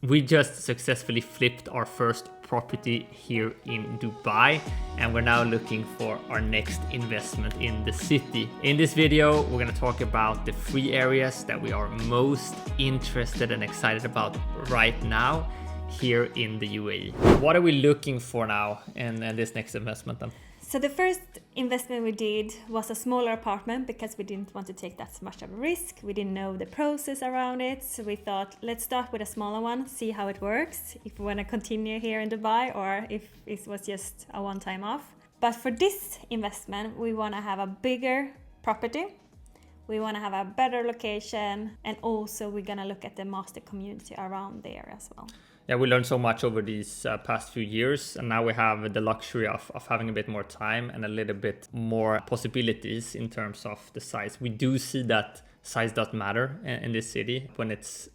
We just successfully flipped our first property here in Dubai, and we're now looking for our next investment in the city. In this video, we're going to talk about the 3 areas that we are most interested and excited about right now here in the UAE. What are we looking for now in this next investment then? So the first investment we did was a smaller apartment because we didn't want to take that much of a risk. We didn't know the process around it. So we thought, let's start with a smaller one, see how it works, if we want to continue here in Dubai or if it was just a one-time off. But for this investment, we want to have a bigger property. We want to have a better location. And also we're going to look at the master community around there as well. Yeah, we learned so much over these past few years, and now we have the luxury of having a bit more time and a little bit more possibilities in terms of the size. We do see that size does matter in this city. When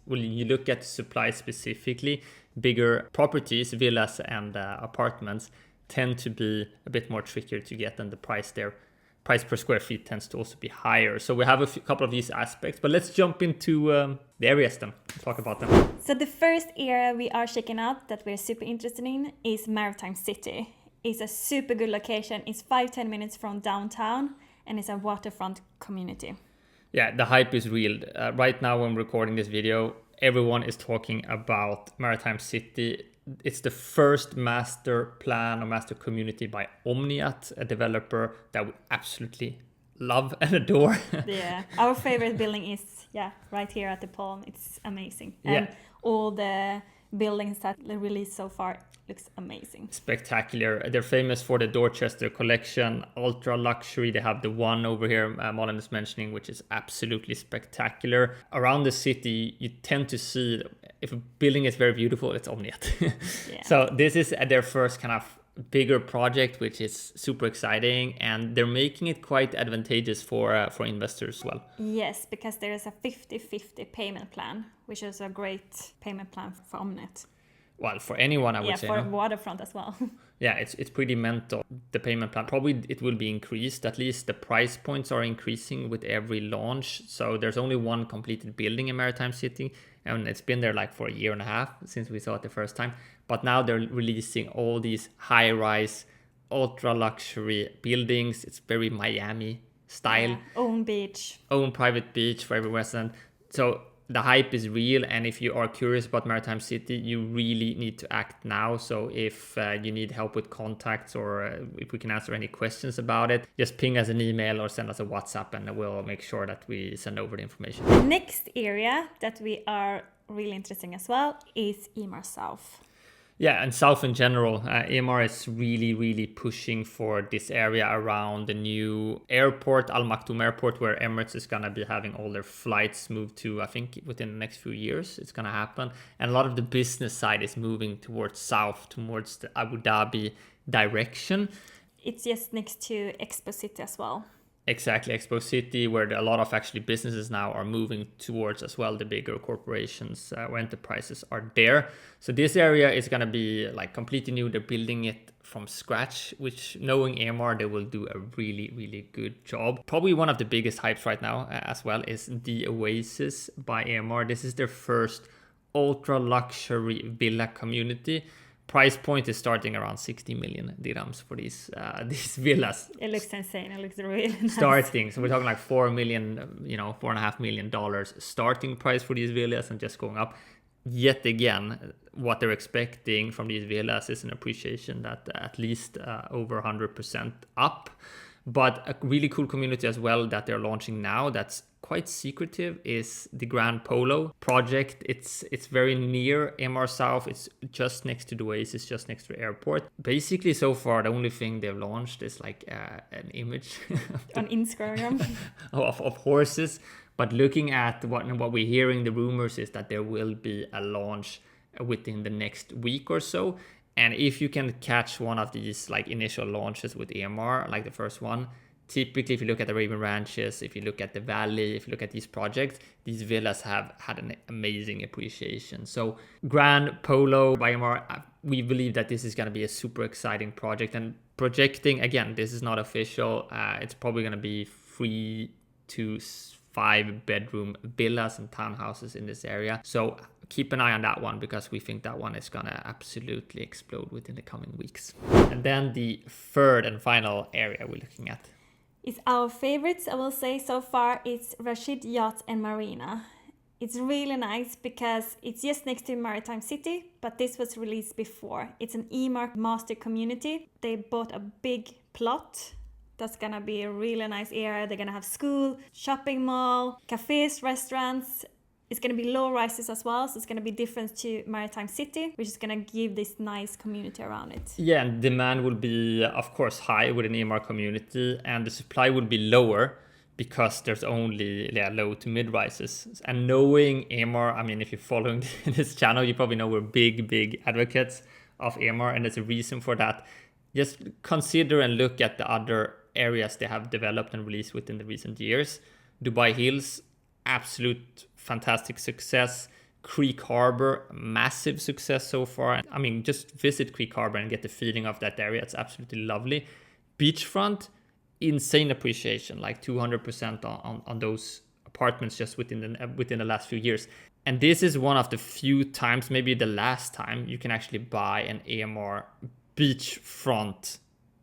you look at supply specifically, bigger properties, villas and apartments tend to be a bit more trickier to get, than the price there. Price per square feet tends to also be higher. So we have a couple of these aspects, but let's jump into the areas then, talk about them. So the first area we are checking out that we're super interested in is Maritime City. It's a super good location. It's 5-10 minutes from downtown and it's a waterfront community. Yeah, the hype is real. Right now when recording this video, everyone is talking about Maritime City. It's the first master plan or master community by Omniyat, a developer that we absolutely love and adore. Yeah, our favorite building is right here at the Palm. It's amazing. And all the buildings that they released so far looks amazing. Spectacular. They're famous for the Dorchester collection, ultra luxury. They have the one over here Malin is mentioning, which is absolutely spectacular. Around the city, you tend to see if a building is very beautiful, it's Omniyat. Yeah. So this is their first kind of bigger project, which is super exciting, and they're making it quite advantageous for investors as well. Yes, because there is a 50-50 payment plan, which is a great payment plan for Omniyat. Well, for anyone, I would say. Yeah, for waterfront as well. Yeah, it's pretty mental. The payment plan, probably it will be increased. At least the price points are increasing with every launch. So there's only one completed building in Maritime City, and it's been there like for a year and a half since we saw it the first time. But now they're releasing all these high-rise, ultra-luxury buildings. It's very Miami style. Yeah. Own beach. Own private beach for every resident. So the hype is real, and if you are curious about Maritime City, you really need to act now. So if you need help with contacts or if we can answer any questions about it, just ping us an email or send us a WhatsApp and we'll make sure that we send over the information. The next area that we are really interested in as well is Emaar South. Yeah, and South in general, Emaar is really pushing for this area around the new airport, Maktoum Airport, where Emirates is going to be having all their flights moved to, I think within the next few years, it's going to happen. And a lot of the business side is moving towards South, towards the Abu Dhabi direction. It's just next to Expo City as well. Exactly, Expo City, where a lot of actually businesses now are moving towards as well, the bigger corporations or enterprises are there. So this area is going to be like completely new. They're building it from scratch, which knowing Emaar, they will do a really good job. Probably one of the biggest hypes right now as well is the Oasis by Emaar. This is their first ultra luxury villa community. Price point is starting around 60 million dirhams for these villas. It looks insane. It looks really nice. Starting. So we're talking like $4 million, $4.5 million starting price for these villas and just going up. Yet again, what they're expecting from these villas is an appreciation that at least over 100% up. But a really cool community as well that they're launching now that's quite secretive is the Grand Polo project. It's very near Emaar South. It's just next to the Oasis, just next to the airport. Basically, so far, the only thing they've launched is like an image on Instagram of horses. But looking at what we're hearing, the rumors is that there will be a launch within the next week or so. And if you can catch one of these like initial launches with Emaar, like the first one, typically if you look at the Raven Ranches, if you look at the Valley, if you look at these projects, these villas have had an amazing appreciation. So Grand Polo by Emaar, we believe that this is going to be a super exciting project. And projecting, again, this is not official. It's probably going to be 3 to 5 bedroom villas and townhouses in this area. So keep an eye on that one because we think that one is gonna absolutely explode within the coming weeks. And then the third and final area we're looking at. It's our favorites, I will say so far. It's Rashid, Yachts and Marina. It's really nice because it's just next to Maritime City, but this was released before. It's an Emaar master community. They bought a big plot. That's gonna be a really nice area. They're gonna have school, shopping mall, cafes, restaurants. It's going to be low rises as well, so it's going to be different to Maritime City, which is going to give this nice community around it. Yeah, and demand will be, of course, high with an Emaar community, and the supply will be lower because there's only low to mid rises. And knowing Emaar, I mean, if you're following this channel, you probably know we're big advocates of Emaar, and there's a reason for that. Just consider and look at the other areas they have developed and released within the recent years. Dubai Hills, absolute fantastic success. Creek Harbor, massive success so far. I mean, just visit Creek Harbor and get the feeling of that area. It's absolutely lovely. Beachfront, insane appreciation, like 200% on those apartments just within the last few years. And this is one of the few times, maybe the last time, you can actually buy an Emaar beachfront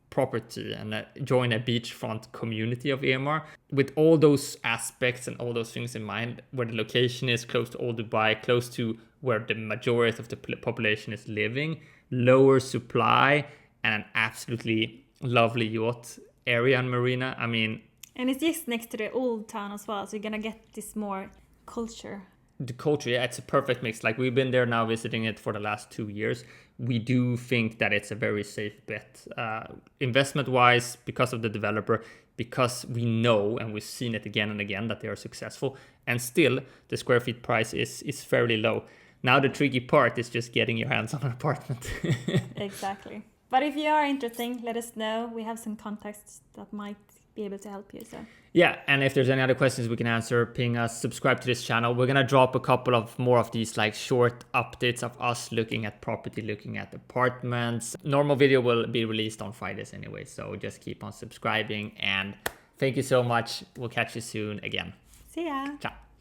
property and join a beachfront community of Emaar with all those aspects and all those things in mind, where the location is close to Old Dubai, close to where the majority of the population is living, lower supply, and an absolutely lovely yacht area in Marina. I mean, and it's just next to the old town as well, so you're gonna get this more culture. The culture, yeah, it's a perfect mix. Like, we've been there now visiting it for the last 2 years. We do think that it's a very safe bet, investment wise, because of the developer, because we know and we've seen it again and again that they are successful, and still the square feet price is fairly low. Now the tricky part is just getting your hands on an apartment. Exactly. But if you are interested, let us know. We have some contacts that might be able to help you. So yeah, and if there's any other questions we can answer, ping us, subscribe to this channel. We're gonna drop a couple of more of these like short updates of us looking at property, looking at apartments. Normal video will be released on Fridays anyway, so just keep on subscribing, and thank you so much. We'll catch you soon again. see ya. Ciao.